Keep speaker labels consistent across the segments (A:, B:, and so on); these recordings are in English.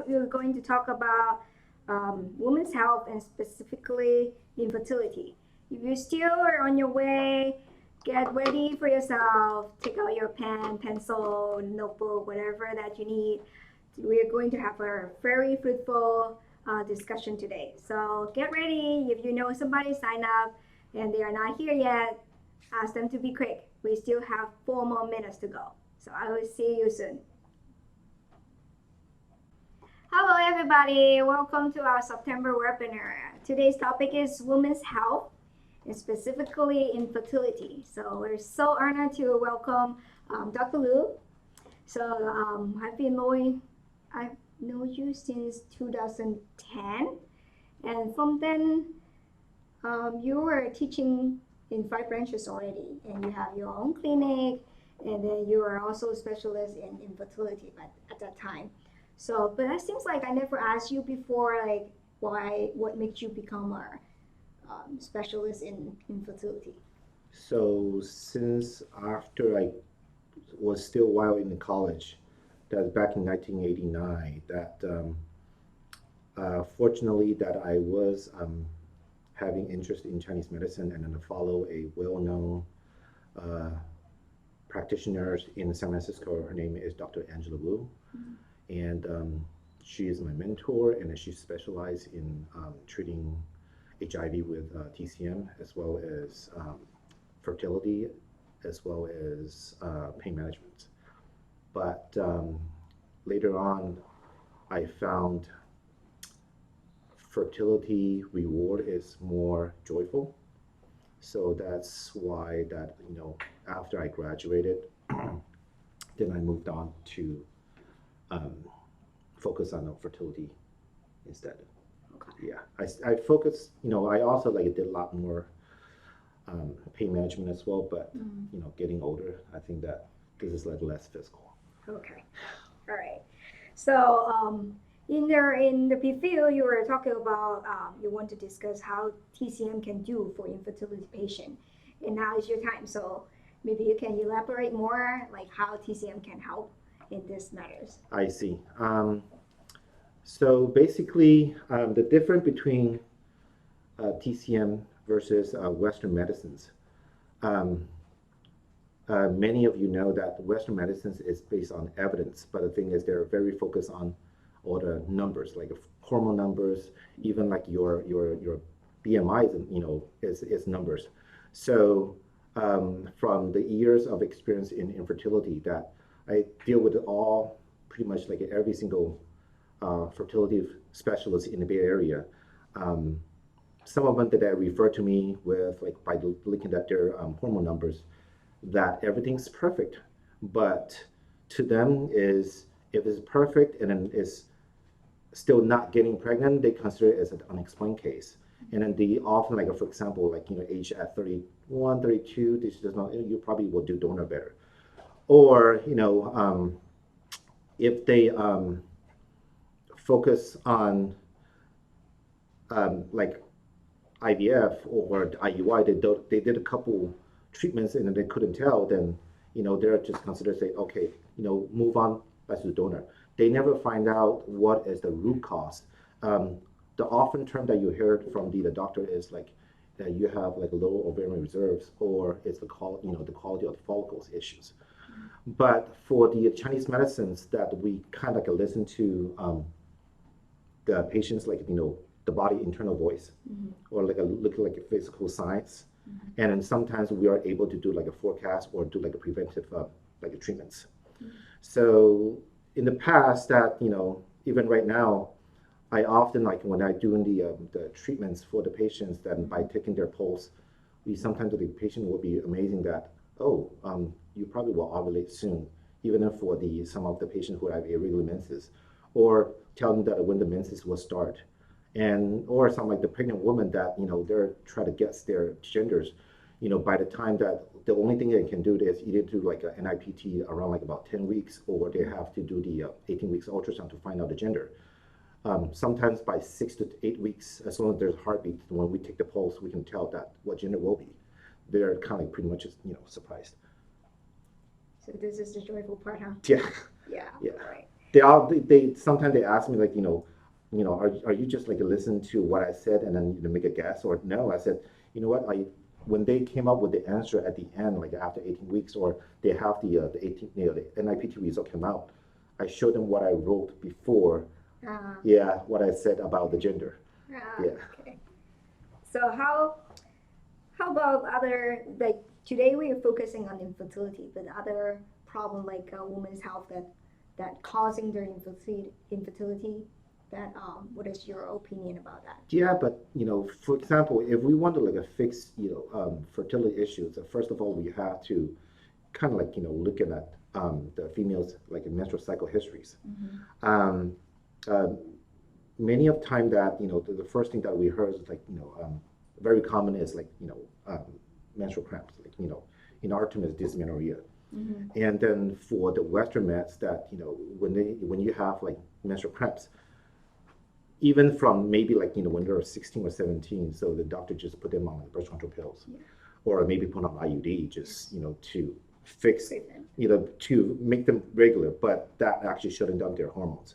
A: we're going to talk about women's health and specifically infertility. If you still are on your way, get ready for yourself. Take out your pen, pencil, notebook, whatever that you need. We're going to have a very fruitful discussion today. So get ready. If you know somebody sign up and they are not here yet, ask them to be quick. We still have 4 more minutes to go. So I will see you soon. Hello everybody, welcome to our September webinar. Today's topic is women's health and specifically infertility. So we're so honored to welcome Dr. Lu. So I've known you since 2010, and from then you were teaching in 5 branches already, and you have your own clinic, and then you are also a specialist in infertility at that time. So, but it seems like I never asked you before, like what makes you become a specialist in infertility?
B: So since after I was still while in college, that's back in 1989, that fortunately that I was having interest in Chinese medicine, and then to follow a well-known practitioner in San Francisco. Her name is Dr. Angela Wu. And she is my mentor, and she specializes in treating HIV with TCM, as well as fertility, as well as pain management. But later on, I found fertility reward is more joyful. So that's why that, after I graduated, then I moved on to focus on fertility instead.
A: Okay.
B: Yeah, I focus, I also did a lot more pain management as well, but getting older, I think that this is less physical.
A: Okay, all right. So in the preview, you were talking about you want to discuss how TCM can do for infertility patient, and now is your time. So maybe you can elaborate more, like how TCM can help in these matters.
B: I see. So basically, the difference between TCM versus Western medicines. Many of you know that Western medicines is based on evidence, but the thing is they're very focused on all the numbers, like hormone numbers, even like your BMI, is numbers. So from the years of experience in infertility, that I deal with all pretty much like every single fertility specialist in the Bay Area. Some of them that they refer to me with, like by looking at their hormone numbers, that everything's perfect. But to them is, if it's perfect and then is still not getting pregnant, they consider it as an unexplained case. And then they often, like for example, like age at 31, 32, this does not, you probably will do donor better. Or, if they focus on like IVF or IUI, they did a couple treatments and they couldn't tell, then, they're just considered say, okay, move on, let's do donor. They never find out what is the root cause. The often term that you heard from the doctor is like that you have like low ovarian reserves, or it's the quality of the follicles issues. But for the Chinese medicines that we kind of like listen to the patients, like the body internal voice, or like look like a physical science, and then sometimes we are able to do like a forecast or do like a preventive like a treatments. So in the past, that even right now, I often like when I doing the treatments for the patients, that by taking their pulse, sometimes the patient will be amazing that, you probably will ovulate soon, even if for some of the patients who have irregular menses, or tell them that when the menses will start, or some like the pregnant woman that they're trying to guess their genders, by the time that the only thing they can do is either do like an NIPT around like about 10 weeks, or they have to do the 18 weeks ultrasound to find out the gender. Sometimes by 6 to 8 weeks, as long as there's heartbeat, when we take the pulse, we can tell that what gender will be. They're kind of pretty much surprised.
A: So this is the joyful part, huh?
B: Yeah.
A: Yeah.
B: Yeah.
A: Right.
B: they sometimes they ask me like, are you just like listen to what I said and then make a guess, or no? I said, you know what, when they came up with the answer at the end, like after 18 weeks, or they have the 18, the NIPT result come out, I showed them what I wrote before. Yeah, what I said about the gender. Yeah.
A: Okay. So how about other, like today we are focusing on infertility, but other problem like women's health that causing their infertility, that what is your opinion about that?
B: Yeah, but for example, if we want to like fix fertility issues, first of all we have to kind of like looking at the females like menstrual cycle histories. Um, uh, Many of time that the first thing that we heard is like very common is like menstrual cramps, like in our term is dysmenorrhea. And then for the Western meds that when you have like menstrual cramps, even from maybe like when they're 16 or 17, so the doctor just put them on like birth control pills, or maybe put on IUD just to fix to make them regular, but that actually shutting down their hormones.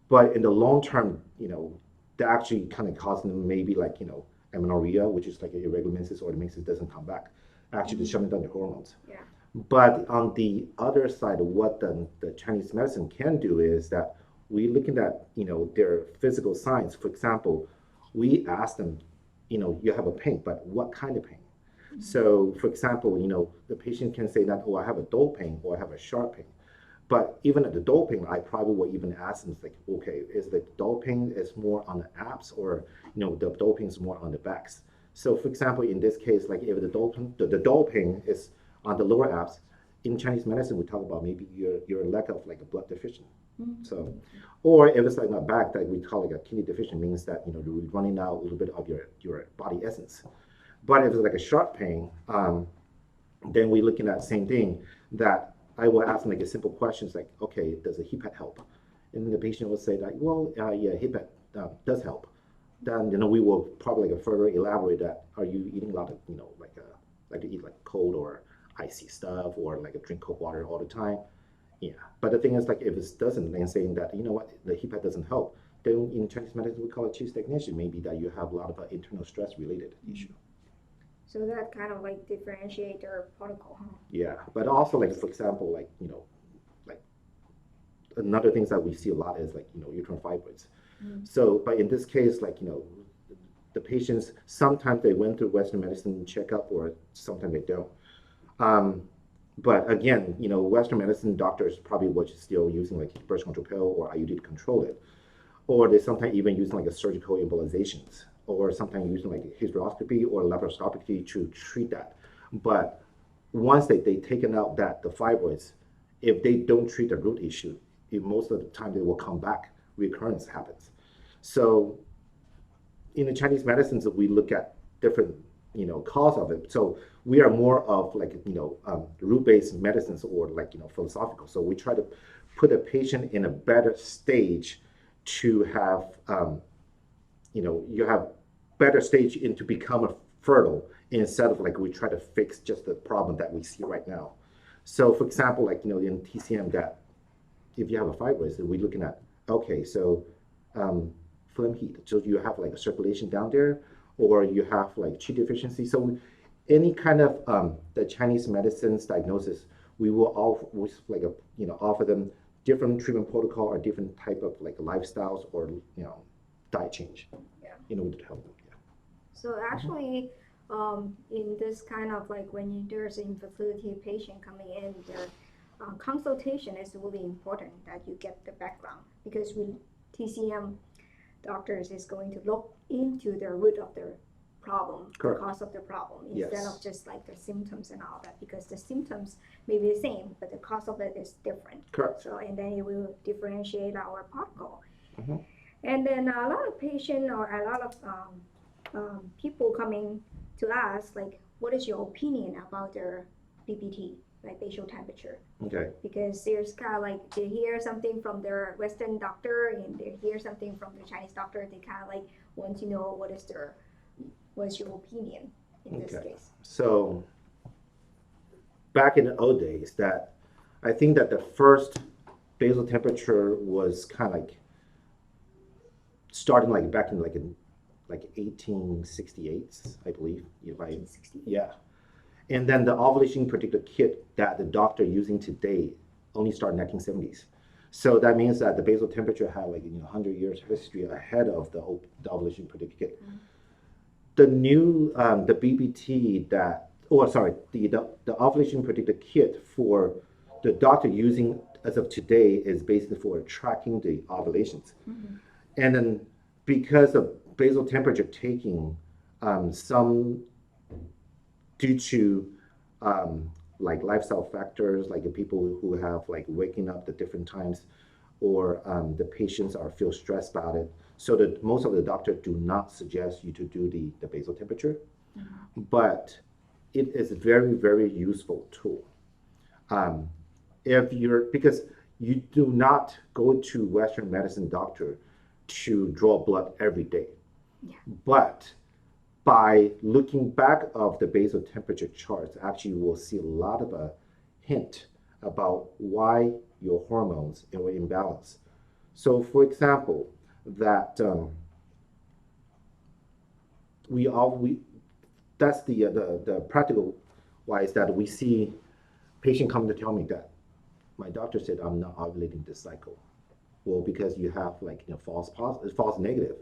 B: But in the long term, that actually kind of causing them maybe like amenorrhea, which is like an irregular menses, or the menses doesn't come back, actually just shutting down their hormones.
A: Yeah.
B: But on the other side, what the Chinese medicine can do is that we looking at their physical signs. For example, we ask them, you have a pain, but what kind of pain? So for example, the patient can say that, oh, I have a dull pain or I have a sharp pain. But even at the dull pain, I probably will even ask them, like, okay, is the dull pain is more on the abs, or the dull pain is more on the backs? So for example, in this case, like if the dull pain is on the lower abs, in Chinese medicine we talk about maybe your lack of like a blood deficient. So, or if it's like a back, that we call like a kidney deficient, means that you're running out a little bit of your body essence. But if it's like a sharp pain, then we're looking at the same thing, that I will ask them like a simple questions like, okay, does a heat pad help? And then the patient will say like, well, yeah, heat pad does help. Then we will probably like further elaborate that. Are you eating a lot of like to eat like cold or icy stuff, or like drink cold water all the time? Yeah. But the thing is, like if it doesn't, then saying that what, the heat pad doesn't help, then in Chinese medicine we call it qi stagnation. Maybe that you have a lot of internal stress related issue.
A: So that kind of like differentiate their protocol, huh?
B: Yeah, but also like for example, like like another things that we see a lot is like uterine fibroids. So, but in this case, like the patients sometimes they went through Western medicine checkup, or sometimes they don't. But again, Western medicine doctors probably were still using like birth control pill or IUD to control it, or they sometimes even using like a surgical embolizations, or sometimes using like hysteroscopy or laparoscopy to treat that. But once they taken out the fibroids, if they don't treat the root issue, most of the time they will come back, recurrence happens. So in the Chinese medicines, we look at different cause of it. So we are more of like root-based medicines, or like philosophical. So we try to put a patient in a better stage to have you have better stage into become a fertile, instead of like we try to fix just the problem that we see right now. So for example, like in TCM, that if you have a fibroid, we're looking at, okay, so phlegm heat, so you have like a circulation down there, or you have like qi deficiency. So any kind of the Chinese medicine's diagnosis, we will offer them different treatment protocol, or different type of like lifestyles, or diet change, to help them. Yeah.
A: So actually, in this kind of like when there's an infertility patient coming in, their consultation is really important, that you get the background, because with TCM doctors is going to look into the root of their problem,
B: Correct.
A: the cause of the problem,
B: Yes.
A: instead of just like the symptoms and all that, because the symptoms may be the same, but the cause of it is different.
B: Correct.
A: So, and then it will differentiate our protocol.
B: Mm-hmm.
A: And then a lot of patients, or a lot of people coming to us, like, what is your opinion about their BPT, like basal temperature?
B: Okay.
A: Because there's kind of like, they hear something from their Western doctor, and they hear something from the Chinese doctor. They kind of like want to know what's your opinion in this case.
B: So back in the old days, that I think that the first basal temperature was kind of like starting like back in like 1868, I believe. If I, yeah. And then the ovulation predictor kit that the doctor using today only started in 1970s. So that means that the basal temperature had like 100 years history ahead of the ovulation predictor kit. The new the BPT that, or sorry, the ovulation predictor kit for the doctor using as of today is basically for tracking the ovulations. And then because of basal temperature taking some due to like lifestyle factors, like the people who have like waking up at different times, or the patients feel stressed about it. So that most of the doctors do not suggest you to do the basal temperature, but it is a very, very useful tool. Because you do not go to Western medicine doctor to draw blood every day. But by looking back of the basal temperature charts, actually you will see a lot of a hint about why your hormones are in imbalance. So for example, that that's the practical wise that we see patient come to tell me that my doctor said I'm not ovulating this cycle. Well, because you have like false negative.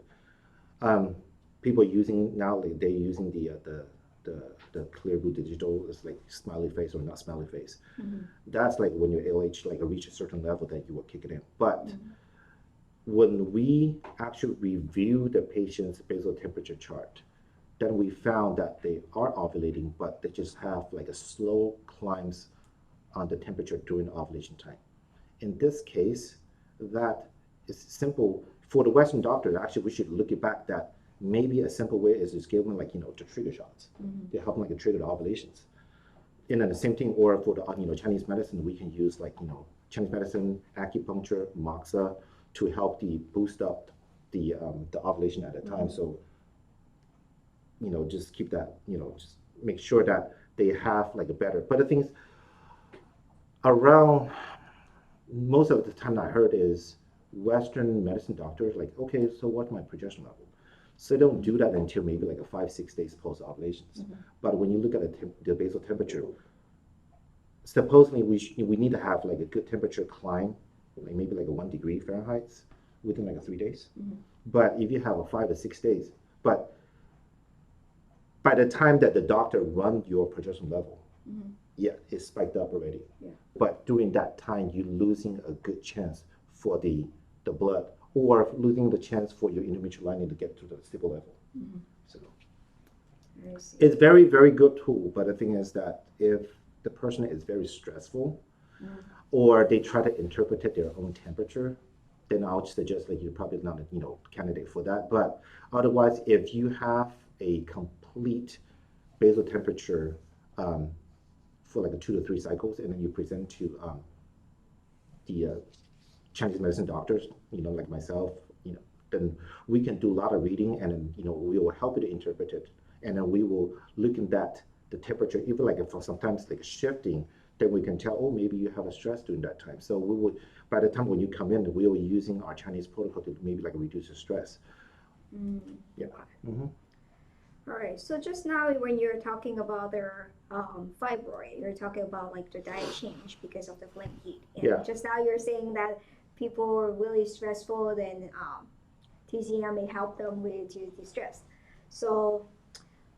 B: People using now, like, they're using the clear blue digital, it's like smiley face or not smiley face. That's like when your LH like reach a certain level that you will kick it in. But when we actually review the patient's basal temperature chart, then we found that they are ovulating, but they just have like a slow climbs on the temperature during ovulation time. In this case, that is simple. For the Western doctors, actually, we should look it back that maybe a simple way is just give them like, the trigger shots. They help them like trigger the ovulations. And then the same thing, or for the, Chinese medicine, we can use like, Chinese medicine, acupuncture, moxa to help boost up the ovulation at a time. So, just keep that, just make sure that they have like a better, but the things around most of the time I heard is Western medicine doctors like, okay, so what's my progesterone level? So they don't do that until maybe like 5-6 days post ovulations. But when you look at the basal temperature, supposedly we need to have like a good temperature climb, like maybe like a 1 degree Fahrenheit within like 3 days. But if you have a 5 or 6 days, but by the time that the doctor run your progesterone level, yeah, it's spiked up already. But during that time, you're losing a good chance for the blood, or losing the chance for your endometrial lining to get to the stable level. So it's very, very good tool. But the thing is that if the person is very stressful, or they try to interpret their own temperature, then I'll suggest that you're probably not a candidate for that. But otherwise, if you have a complete basal temperature for like 2 to 3 cycles, and then you present to the Chinese medicine doctors, like myself, then we can do a lot of reading, and then we will help you to interpret it, and then we will look at that the temperature, even like for sometimes like shifting, then we can tell, oh, maybe you have a stress during that time. So we will, by the time when you come in, we will using our Chinese protocol to maybe like reduce the stress. Yeah.
A: All right, so just now when you're talking about their fibroid, you're talking about like the diet change because of the flame heat. And just now you're saying that people are really stressful, then TCM may help them reduce the stress. So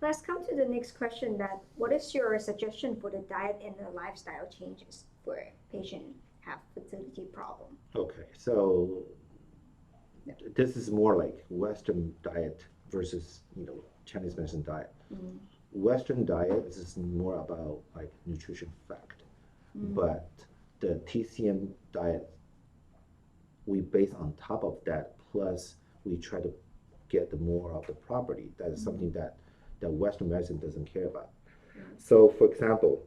A: let's come to the next question, that what is your suggestion for the diet and the lifestyle changes for patients have fertility problem?
B: Okay, so this is more like Western diet versus, Chinese medicine diet. Western diet is more about like nutrition fact, but the TCM diet, we base on top of that, plus we try to get more of the property. That is something that Western medicine doesn't care about. So for example,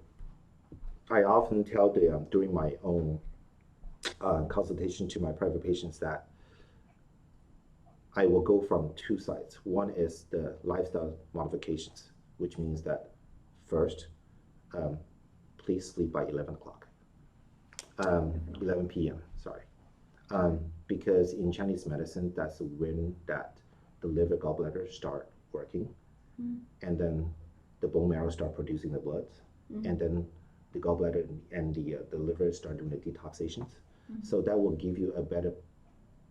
B: I often tell during my own consultation to my private patients that I will go from 2 sides. One is the lifestyle modifications, which means that first, please sleep by 11 o'clock, 11 p.m., sorry. Because in Chinese medicine, that's when that the liver gallbladder start working, and then the bone marrow start producing the blood, and then the gallbladder and the liver start doing the detoxifications. So that will give you a better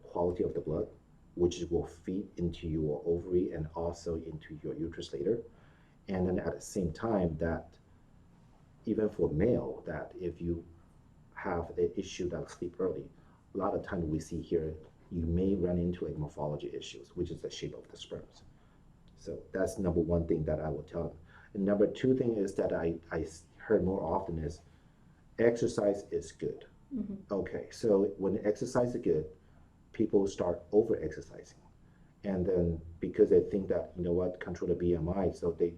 B: quality of the blood, which will feed into your ovary and also into your uterus later. And then at the same time, that even for male, that if you have an issue that sleep early, a lot of times we see here, you may run into like morphology issues, which is the shape of the sperms. So that's number one thing that I will tell them. And number two thing is that I heard more often is exercise is good. Okay, so when exercise is good, people start over exercising. And then because they think that, you know what, control the BMI, so they,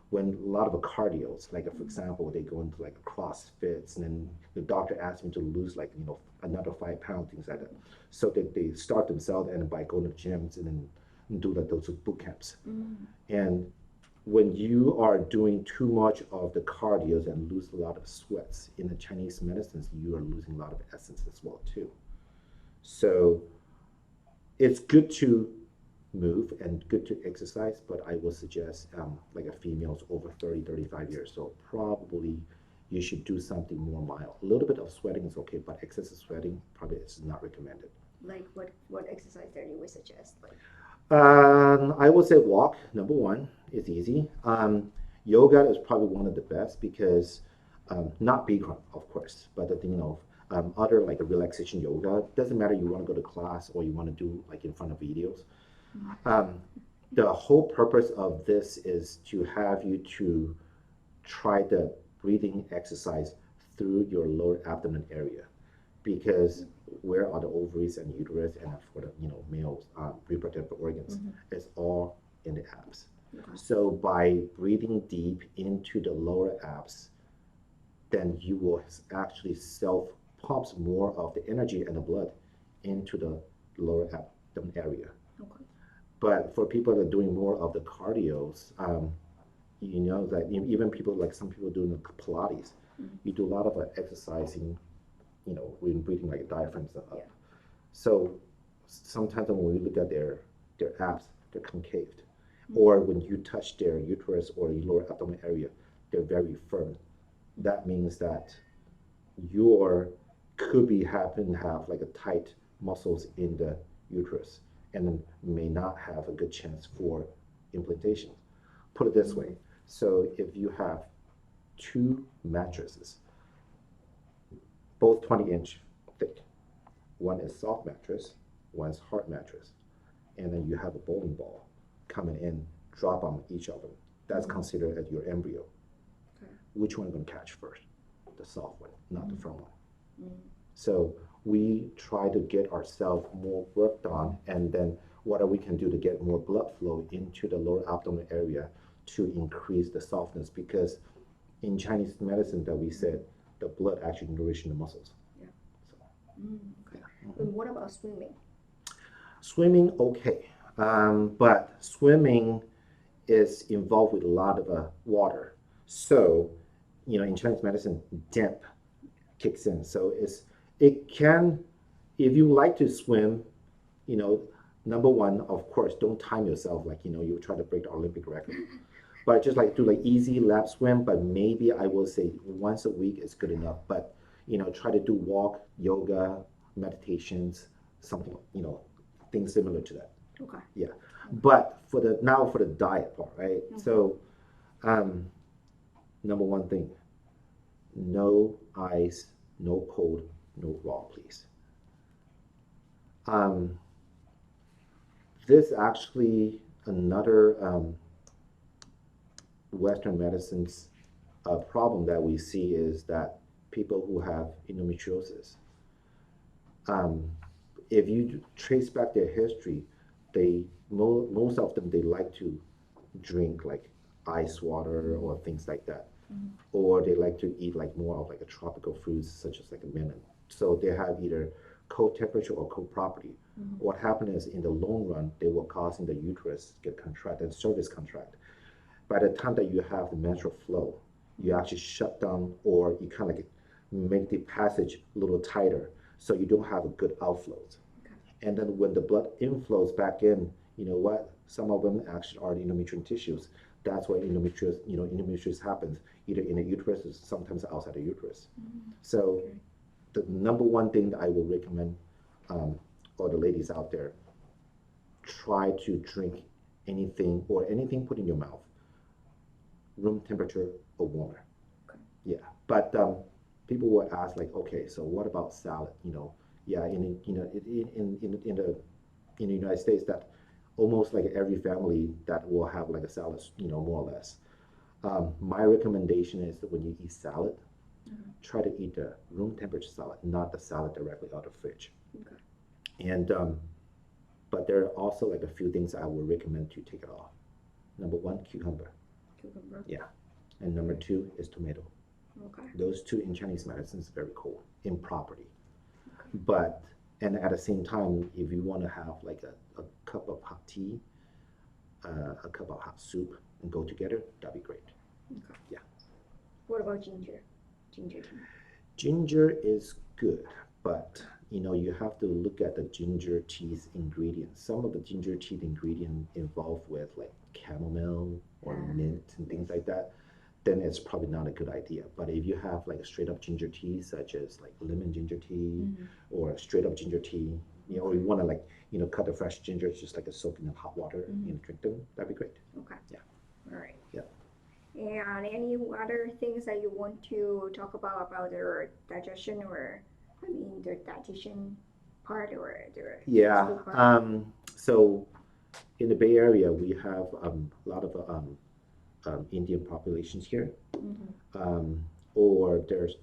B: when a lot of the cardios, like for example, they go into like CrossFits, and then the doctor asks them to lose like, you know, another 5 pounds, things like that. So they start themselves and by going to gyms and then do like those boot camps. And when you are doing too much of the cardios and lose a lot of sweats in the Chinese medicines, you are losing a lot of essence as well too. So it's good to move and good to exercise, but I would suggest like a female's over 30, 35 years, so probably you should do something more mild. A little bit of sweating is okay, but excessive sweating probably is not recommended.
A: Like what exercise there you would suggest? Like
B: I would say walk, number one, is easy. Yoga is probably one of the best because not Bikram, of course, but you know, other like a relaxation yoga. Doesn't matter you want to go to class or you want to do like in front of videos. The whole purpose of this is to have you to try the breathing exercise through your lower abdomen area, because where are the ovaries and uterus and for the, you know, male reproductive organs, it's all in the abs. So by breathing deep into the lower abs, then you will actually self pumps more of the energy and the blood into the lower abdomen area. But for people that are doing more of the cardios, you know that even people like some people doing the Pilates, you do a lot of exercising, you know, when breathing like diaphragms up. So sometimes when we look at their abs, they're concaved, or when you touch their uterus or the lower abdomen area, they're very firm. That means that your could be happen to have like a tight muscles in the uterus, and then may not have a good chance for implantation. Put it this way, so if you have 2 mattresses, both 20-inch thick, one is soft mattress, one is hard mattress, and then you have a bowling ball coming in, drop on each of them, that's considered as your embryo. Which one are going to catch first? The soft one, not the firm one. So we try to get ourselves more work done, and then what we can do to get more blood flow into the lower abdomen area to increase the softness, because in Chinese medicine that we said the blood actually nourishes the muscles.
A: And what about swimming?
B: Swimming, okay, but swimming is involved with a lot of water. So, you know, in Chinese medicine, damp kicks in. So it can, if you like to swim, you know, number one, of course, don't time yourself like, you know, you try to break the Olympic record. But just like do like easy lap swim, but maybe I will say once a week is good enough. But, you know, try to do walk, yoga, meditations, something, you know, things similar to that. Yeah. But for the diet part, right? So, number one thing, no ice, no cold, no raw, please. This actually another Western medicine's problem that we see is that people who have endometriosis, if you trace back their history, most of them, they like to drink like ice water or things like that, or they like to eat like more of like a tropical fruits such as like a melon. So they have either cold temperature or cold property. What happens is in the long run, they will cause in the uterus get contract and cervix contract. By the time that you have the menstrual flow, you actually shut down, or you kind of like make the passage a little tighter. so you don't have a good outflows.
A: Okay.
B: And then when the blood inflows back in, you know what? Some of them actually are endometrial tissues. That's why endometriosis happens either in the uterus or sometimes outside the uterus. So
A: Okay.
B: the number one thing that I will recommend all the ladies out there, try to drink anything put in your mouth, room temperature or warmer.
A: Okay.
B: Yeah, but people will ask like, okay, so what about salad? Yeah, in the United States, that almost like every family that will have like a salad, more or less. My recommendation is that when you eat salad, try to eat the room temperature salad, not the salad directly out of the fridge.
A: Okay.
B: And but there are also like a few things I would recommend to take it off. Number one, cucumber.
A: Cucumber.
B: Yeah. And number two is tomato.
A: Okay.
B: Those two in Chinese medicine is very cool in property. But, and at the same time, if you want to have like a cup of hot tea, a cup of hot soup, and go together, that'd be great.
A: Okay.
B: Yeah.
A: What about ginger? Ginger tea.
B: Ginger is good, but you have to look at the ginger tea's ingredients. Some of the ginger tea ingredient involved with like chamomile or mint and things like that, then it's probably not a good idea. But if you have like a straight up ginger tea, such as like lemon ginger tea or straight up ginger tea, or you want to like, cut the fresh ginger, just like a soak in hot water and drink them, that'd be great.
A: Okay.
B: Yeah.
A: All right.
B: Yeah.
A: And any other things that you want to talk about their digestion or, their digestion part or their
B: Yeah.
A: food part?
B: So in the Bay Area, we have a lot of Indian populations here. Or there's,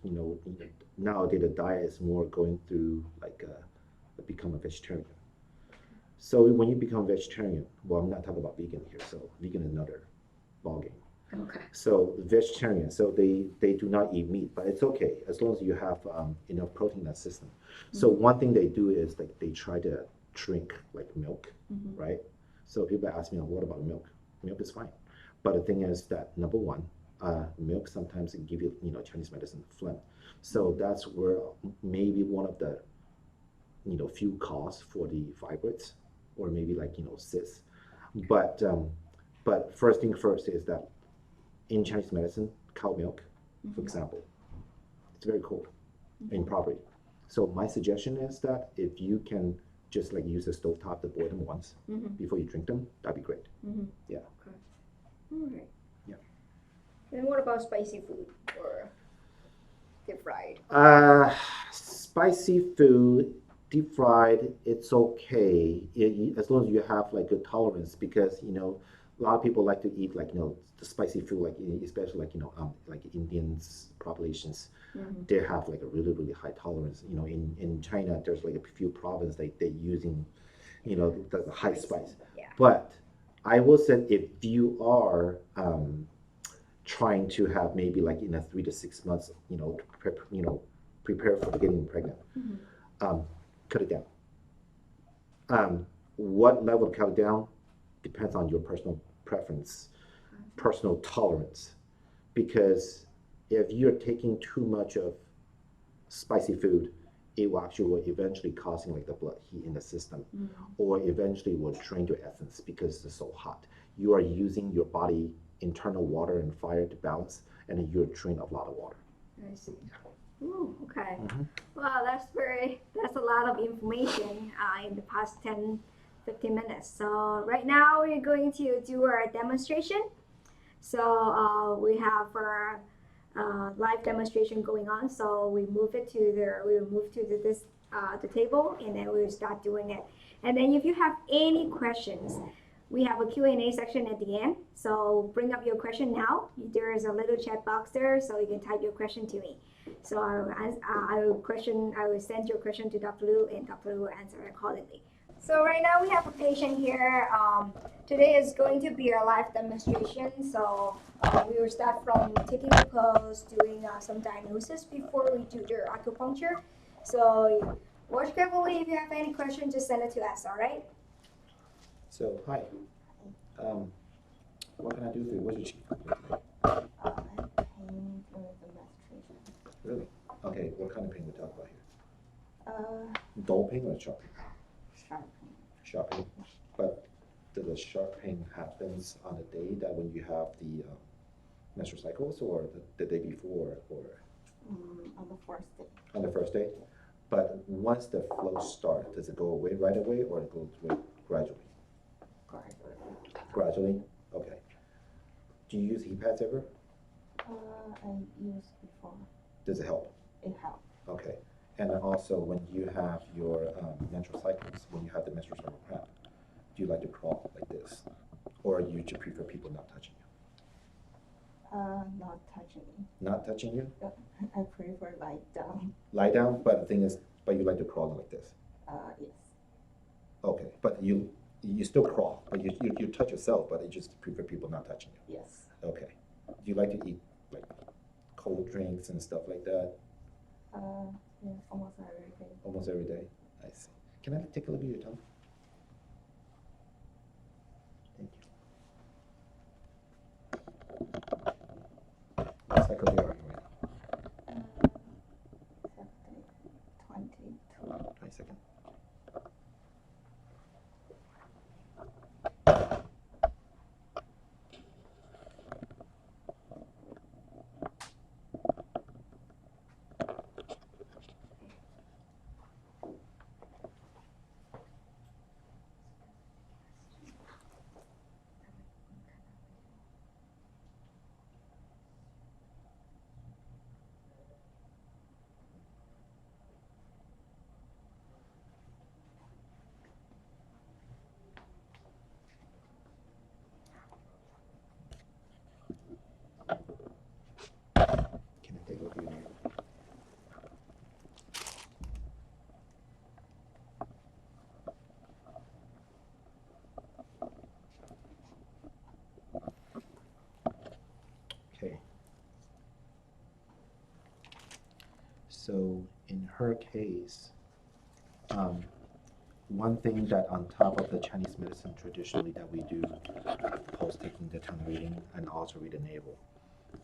B: nowadays the diet is more going through like become a vegetarian. So when you become vegetarian, well, I'm not talking about vegan here, so vegan is another ballgame.
A: Okay.
B: So vegetarian, so they do not eat meat, but it's okay as long as you have enough protein in that system. So one thing they do is like they try to drink like milk, right? So people ask me, what about milk? Milk is fine, but the thing is that number one, milk sometimes can give you, Chinese medicine phlegm. So that's where maybe one of the, few cause for the fibroids, or maybe like cysts. But first thing first is that in Chinese medicine, cow milk, for example, it's very cold in property. So my suggestion is that if you can just like use the stovetop to boil them once before you drink them, that'd be great. Yeah.
A: Okay. All right.
B: Yeah.
A: And what about spicy food or deep fried?
B: Spicy food, deep fried, it's okay as long as you have like good tolerance, because a lot of people like to eat like the spicy food, like especially like like Indians populations, they have like a really high tolerance. In China, there's like a few provinces they're using the high spice.
A: Yeah.
B: But I will say if you are trying to have maybe like in a 3 to 6 months, prepare for getting pregnant, cut it down. What level to cut it down depends on your personal preference, personal tolerance. Because if you're taking too much of spicy food, it will eventually causing like the blood heat in the system, or eventually will drain your essence because it's so hot. You are using your body internal water and fire to balance, and then you're draining a lot of water.
A: I see. Ooh, okay. Wow, that's a lot of information in the past 10-15 minutes. So right now we're going to do our demonstration. So we have our live demonstration going on. So we move to the table, and then we'll start doing it. And then if you have any questions, we have a Q&A section at the end. So bring up your question now. There is a little chat box there, so you can type your question to me. So I will send your question to Dr. Liu, and Dr. Liu will answer accordingly. So right now we have a patient here. Today is going to be a live demonstration. So we will start from taking the pulse, doing some diagnosis before we do the acupuncture. So watch carefully. If you have any questions, just send it to us, all right?
B: So, hi. What can I do for you? What's your chief?
C: Pain during the menstruation.
B: Really? Okay, what kind of pain we talk about here? Dull pain or sharp pain?
A: Sharp.
B: Sharp pain. But does the sharp pain happens on the day that when you have the menstrual cycles, or the day before, or
A: On the first day.
B: on the first day? But once the flow starts, does it go away right away, or it goes away gradually? Gradually? Okay. Do you use heat pads ever?
C: I used before.
B: Does it help?
C: It helped.
B: Okay. And then also, when you have your menstrual cycles, when you have the menstrual cycle cramp, do you like to crawl like this? Or you just prefer people not touching you?
C: Not touching me.
B: Not touching you?
C: I prefer lie down.
B: Lie down, but the thing is, but you like to crawl like this?
C: Yes.
B: Okay, but you still crawl, but you touch yourself, but you just prefer people not touching you?
C: Yes.
B: Okay. Do you like to eat like cold drinks and stuff like that?
C: Yeah, almost every day.
B: Almost every day? I see. Can I take a look at your tongue? Thank you. What cycle day are you right now?
C: Saturday, 22.
B: 22nd. Can I take a look at your nail? Okay. So in her case, one thing that on top of the Chinese medicine traditionally that we do post taking the tongue reading and also read the navel.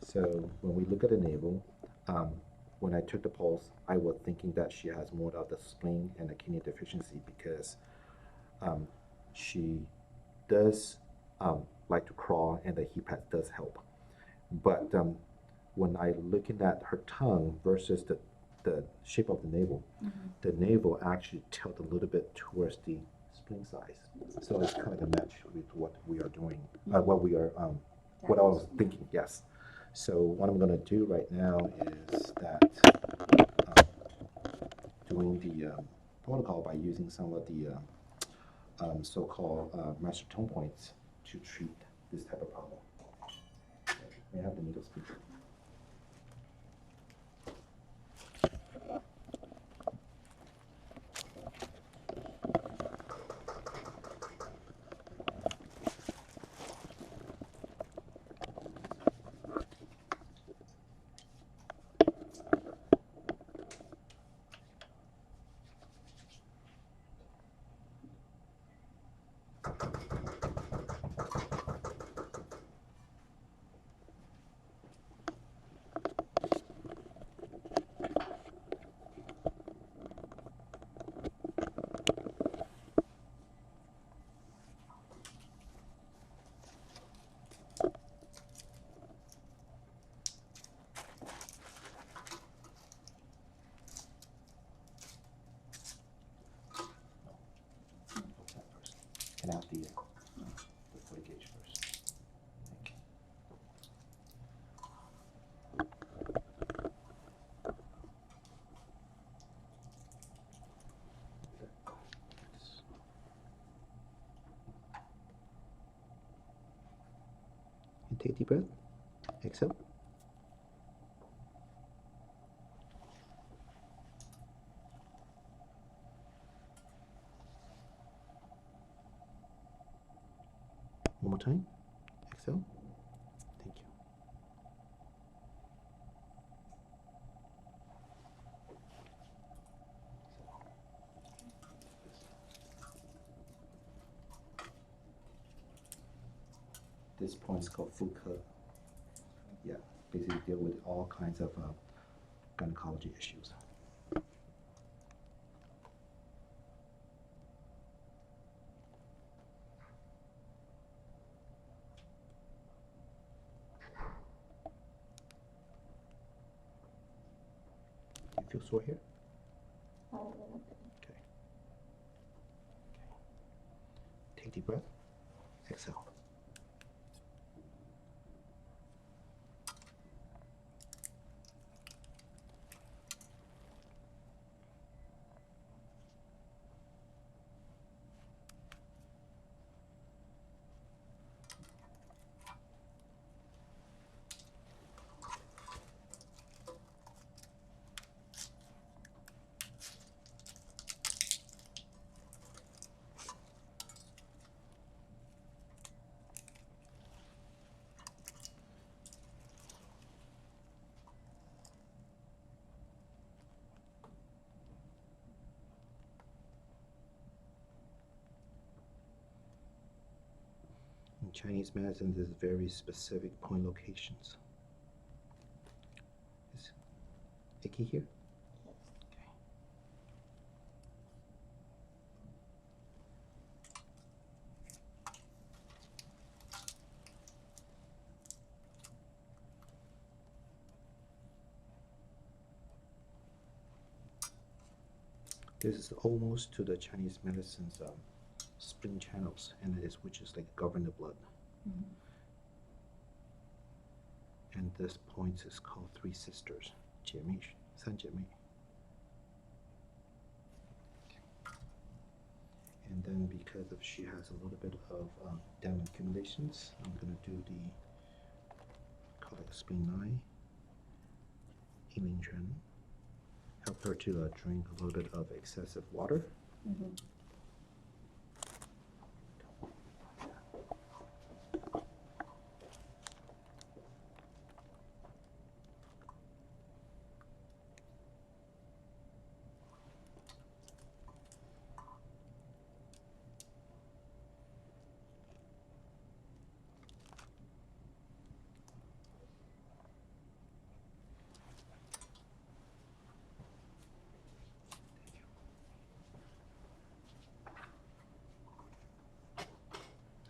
B: So when we look at the navel, when I took the pulse, I was thinking that she has more of the spleen and the kidney deficiency because she does like to crawl, and the heat pad does help. But when I looking at her tongue versus the shape of the navel, the navel actually tilt a little bit towards the spleen size. So it's kind of a match with what we are doing, what we are, what I was thinking, yes. So what I'm going to do right now is that doing the protocol by using some of the so-called master tone points to treat this type of problem. May I have the needle speak? Can I have the 40 gauge first? Thank you. And take a deep breath. Exhale. One more time. Exhale. Thank you. This point is called food cut. Yeah, basically deal with all kinds of gynecology issues. Feel sore here?
C: A little bit.
B: Okay. Take deep breath. Exhale. In Chinese medicine, there's very specific point locations. Is icky here?
C: Yes.
B: Okay. This is almost to the Chinese medicine's spring channels, and it is which is like govern the blood.
C: Mm-hmm.
B: And this point is called Three Sisters, 姐妹, 三姐妹. And then because of she has a little bit of DAOM accumulations, I'm gonna do the call it spring 9, healing Chen. Help her to drink a little bit of excessive water.
C: Mm-hmm.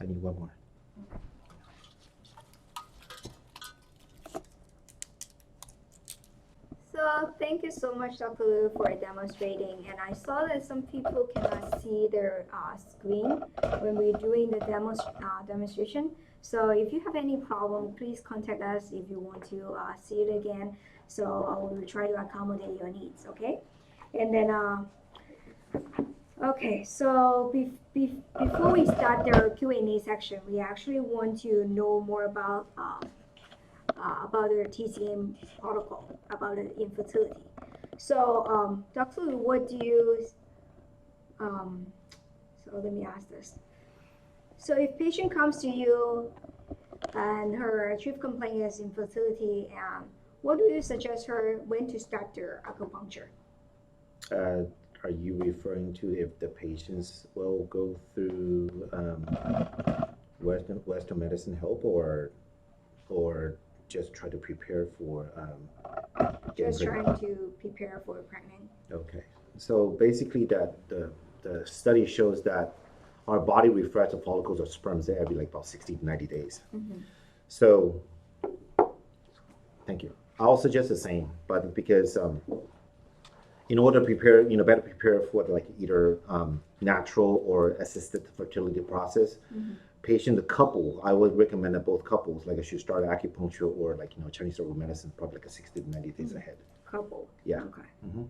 B: I need one more.
A: So thank you so much, Dr. Liu, for demonstrating. And I saw that some people cannot see their screen when we're doing the demonstration. So if you have any problem, please contact us if you want to see it again. So we will try to accommodate your needs, okay? And then, okay, so before we start the Q&A section, we actually want to know more about the TCM protocol, about the infertility. So, Dr. Liu, what do you, so let me ask this. So if patient comes to you and her chief complaint is infertility, what do you suggest her when to start their acupuncture?
B: Are you referring to if the patients will go through Western medicine help, or just try to prepare for getting
A: Just
B: pregnant?
A: trying to prepare for pregnant.
B: Okay, so basically that the study shows that our body refreshes the follicles of sperms every like about 60 to 90 days.
A: Mm-hmm.
B: So, thank you. I'll suggest the same, but because in order to prepare, better prepare for like either natural or assisted fertility process,
A: Mm-hmm.
B: the couple, I would recommend that both couples, like if you start acupuncture or like, Chinese herbal medicine, probably like a 60 to 90 days
A: Mm-hmm.
B: ahead.
A: Couple.
B: Yeah.
A: Okay.
B: Mm-hmm.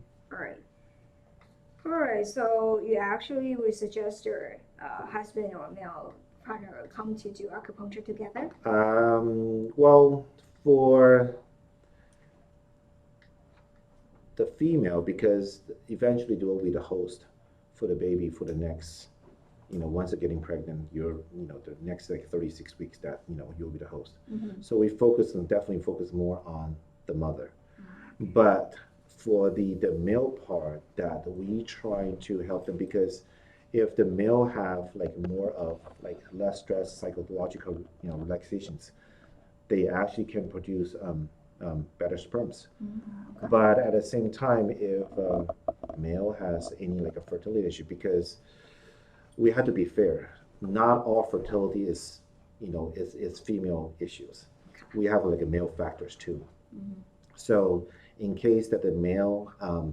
A: All right. So you actually would suggest your husband or male partner come to do acupuncture together?
B: Well, for the female, because eventually they will be the host for the baby for the next, once they're getting pregnant, you're, the next like 36 weeks that, you'll be the host.
A: Mm-hmm.
B: So we definitely focus more on the mother.
A: Mm-hmm.
B: But for the male part, that we try to help them, because if the male have like more of like less stress, psychological, relaxations, they actually can produce better sperms.
A: Mm-hmm. Okay.
B: But at the same time, if male has any like a fertility issue, because we have to be fair, not all fertility is female issues. We have like a male factors too.
A: Mm-hmm.
B: So in case that the male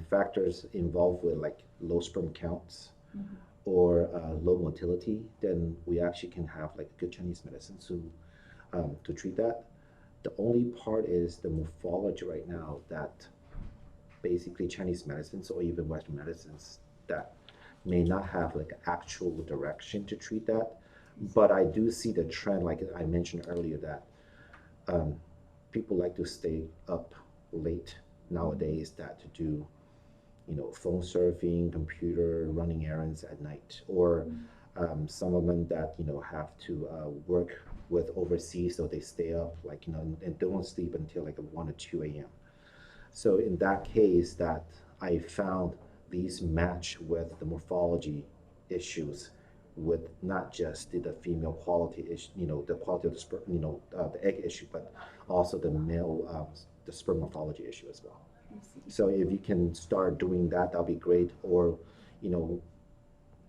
B: factors involved with like low sperm counts or low motility, then we actually can have like good Chinese medicine to treat that. The only part is the morphology right now that basically Chinese medicines or even Western medicines that may not have like actual direction to treat that. But I do see the trend, like I mentioned earlier, that people like to stay up late nowadays that to do, phone surfing, computer, running errands at night, or some of them that, have to work with overseas, so they stay up like, and don't sleep until like 1 or 2 a.m. So in that case, that I found these match with the morphology issues with not just the female quality issue, the quality of the sperm, the egg issue, but also the male, the sperm morphology issue as well. So if you can start doing that, that'll be great. Or,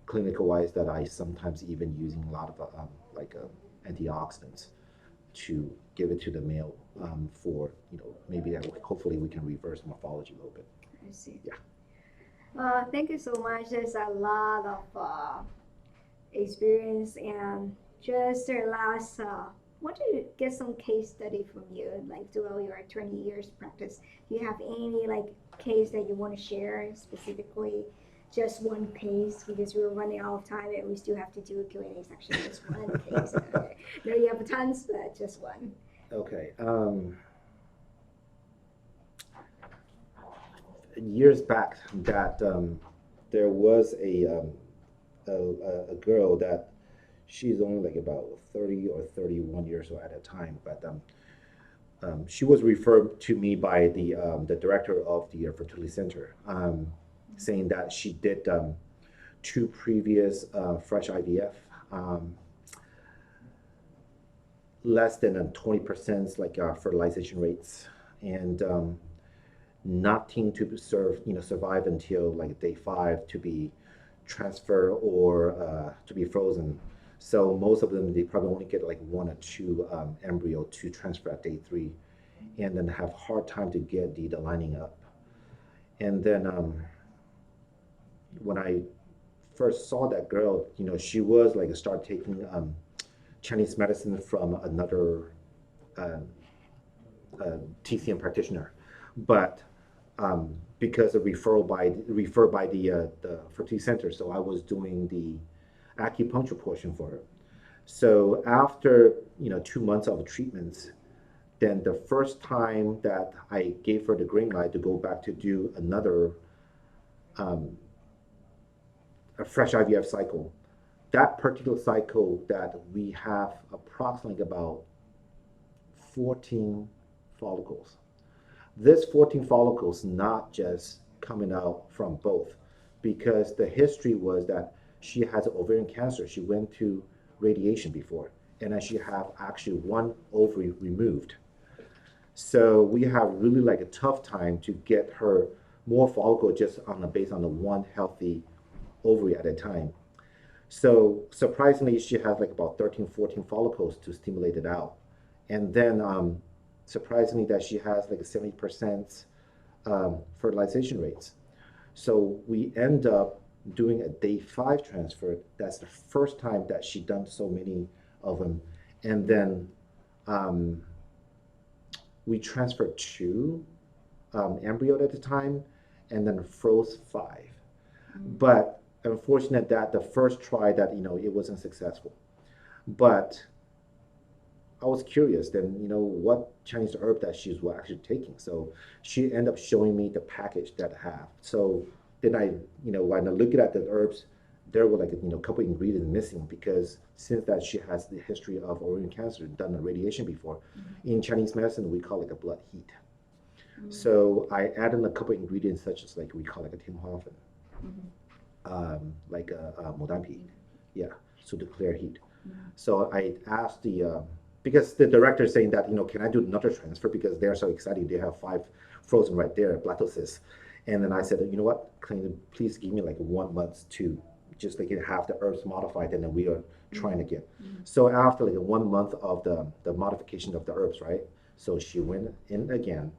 B: clinical wise, that I sometimes even using a lot of antioxidants to give it to the male for, maybe hopefully we can reverse morphology a little bit.
A: I see.
B: Yeah.
A: Thank you so much. There's a lot of experience, and just the last, want to get some case study from you, like throughout your 20 years practice. Do you have any like case that you want to share specifically? Just one case, because we're running out of time and we still have to do a Q&A section. Just one case. No, you have tons, but just one.
B: Okay. Years back, that there was a girl that she's only like about 30 or 31 years old at a time, but she was referred to me by the director of the fertility center, saying that she did 2 previous fresh IVF, less than 20% like fertilization rates, and nothing to survive until like day 5 to be transferred or to be frozen. So most of them, they probably only get like 1 or 2 embryo to transfer at day 3, and then have hard time to get the lining up. And then when I first saw that girl, she was like start taking Chinese medicine from another TCM practitioner, but because of referred by the fertility center, so I was doing the acupuncture portion for her. So after 2 months of treatments, then the first time that I gave her the green light to go back to do another a fresh IVF cycle, that particular cycle that we have approximately about 14 follicles. This 14 follicles not just coming out from both, because the history was that she has ovarian cancer. She went to radiation before, and then she have actually 1 ovary removed. So we have really like a tough time to get her more follicle just based on the 1 healthy ovary at a time. So surprisingly, she has like about 13, 14 follicles to stimulate it out. And then surprisingly that she has like a 70% fertilization rates. So we end up doing a day 5 transfer. That's the first time that she done so many of them. And then we transferred 2 embryo at a time, and then froze 5. But unfortunate that the first try that it wasn't successful. But I was curious then, what Chinese herb that she was actually taking. So she ended up showing me the package that I have. So then I, when I look at the herbs, there were like a couple ingredients missing, because since that she has the history of ovarian cancer, done the radiation before, in Chinese medicine we call it a blood heat. So I added a couple ingredients such as like we call it a tinhuafen, like a modanpi, so to clear heat. So I asked because the director is saying that, can I do another transfer, because they're so excited, they have 5 frozen right there, blastocysts. And then I said, you know what, can you please give me like 1 month to just like have the herbs modified, and then we are trying again. So after like 1 month of the modification of the herbs, right? So she went in again,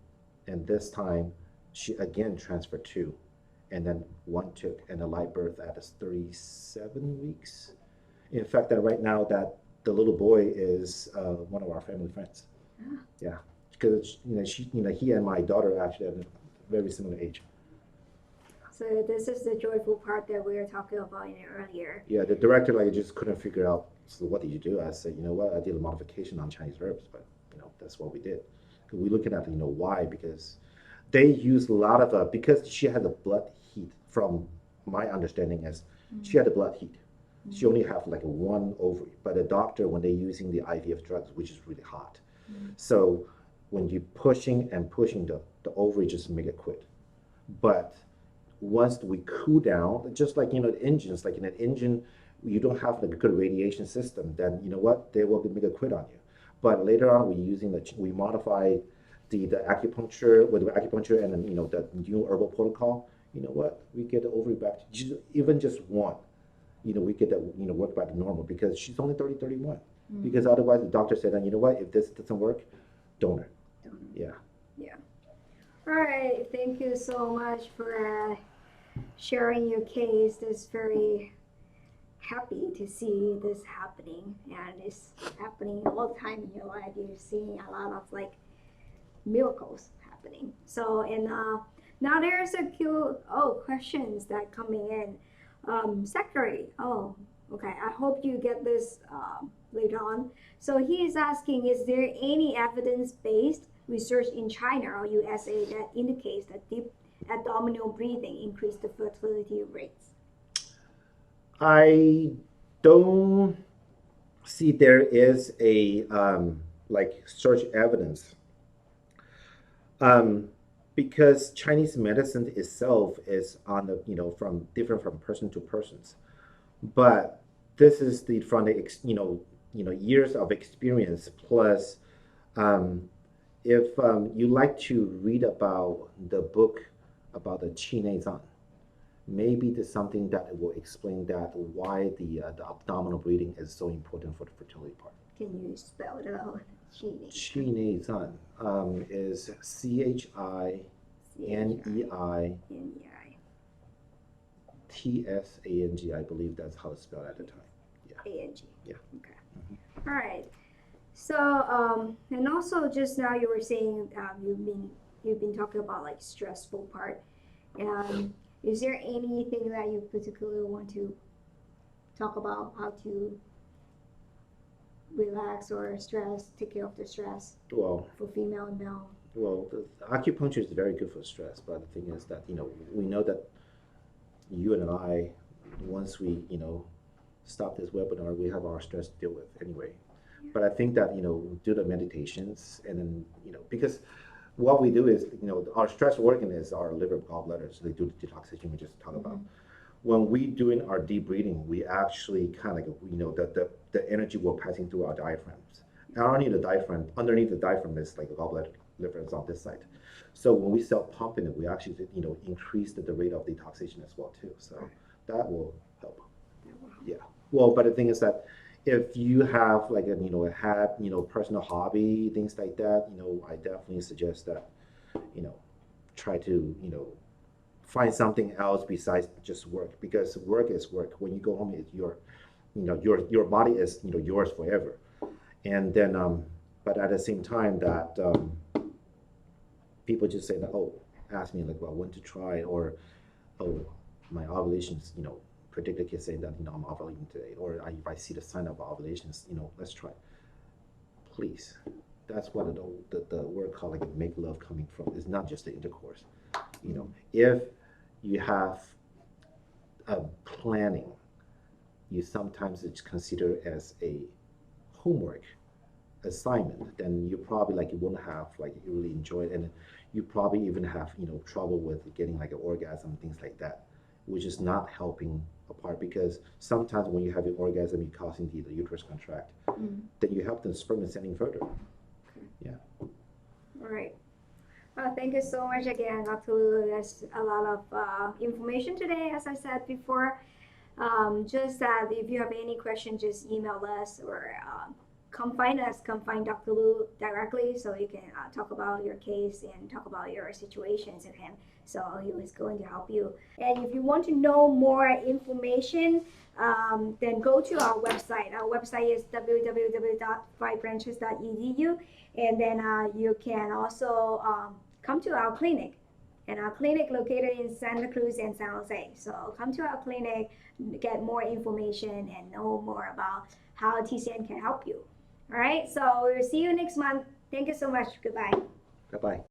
B: and this time she again transferred two, and then one took, and a live birth at 37 weeks. In fact, that right now that the little boy is one of our family friends. Yeah, because he and my daughter actually have a very similar age.
A: So this is the joyful part that we were talking about earlier.
B: Yeah, the director just couldn't figure out. So what did you do? I said, you know what? I did a modification on Chinese herbs, but that's what we did. We're looking at why, because they use a lot of because she had the blood heat. From my understanding, is she had the blood heat. She only have like one ovary, but the doctor, when they're using the IVF drugs, which is really hot, so when you're pushing and pushing, the ovary just make it quit. But once we cool down, just like the engines, like in an engine, you don't have like a good radiation system, then you know what, they will make a quit on you. But later on, we modify the acupuncture with the acupuncture, and then the new herbal protocol. You know what, we get the ovary back to even just one. We get that work back to normal, because she's only 31. Because otherwise the doctor said, and you know what, if this doesn't work, donor. Yeah.
A: All right, thank you so much for sharing your case. It's very happy to see this happening, and it's happening all the time in your life. You're seeing a lot of like miracles happening. So, and now there's a few questions that coming in. Secretary, okay, I hope you get this later on. So he is asking, is there any evidence-based research in China or USA that indicates that deep abdominal breathing increase the fertility rates?
B: I don't see there is a like search evidence, because Chinese medicine itself is on the from different from person to persons, but this is from the years of experience plus. If you like to read about the book about the Qi Nei Zan, maybe there's something that will explain that why the abdominal breathing is so important for the fertility part.
A: Can you spell it out?
B: Qi Nei Zan is CHINEI TSANG. I believe that's how it's spelled at the time. Yeah.
A: ANG.
B: Yeah.
A: Okay. All right. So and also just now you were saying you've been talking about like stressful part. Is there anything that you particularly want to talk about, how to relax or stress, take care of the stress for female and male?
B: Well, the acupuncture is very good for stress, but the thing is that we know that you and I, once we stop this webinar, we have our stress to deal with anyway. But I think that do the meditations, and then because what we do is our stress organ is our liver, gallbladder, so they do the detoxification we just talked about. When we doing our deep breathing, we actually kind of the energy will passing through our diaphragms. Not only the diaphragm, underneath the diaphragm is like the gallbladder, liver is on this side. So when we start pumping it, we actually increase the rate of detoxification as well too. So that will help. Yeah. Well, but the thing is that if you have like a personal hobby, things like that, I definitely suggest that try to find something else besides just work, because work is work. When you go home, it's your body is yours forever. And then but at the same time that people just say that, ask me like, well, when to try, or my ovulations predictor kid saying that I'm ovulating today, or if I see the sign of ovulations, let's try. Please, that's what the word called like make love coming from. It's not just the intercourse. If you have planning, you sometimes it's considered as a homework assignment, then you probably like you won't have like you really enjoy it, and you probably even have trouble with getting like an orgasm, things like that, which is not helping apart, because sometimes when you have an orgasm, you're causing the uterus contract. Then you help the sperm ascending further. Yeah.
A: All right. Thank you so much again, Dr. Lu. That's a lot of information today, as I said before. Just that if you have any questions, just email us or come find us, come find Dr. Lu directly so you can talk about your case and talk about your situations with him. So he was going to help you. And if you want to know more information, then go to our website. Our website is www.5branches.edu. And then you can also come to our clinic. And our clinic located in Santa Cruz and San Jose. So come to our clinic, get more information and know more about how TCN can help you. All right, so we'll see you next month. Thank you so much. Goodbye.
B: Bye-bye.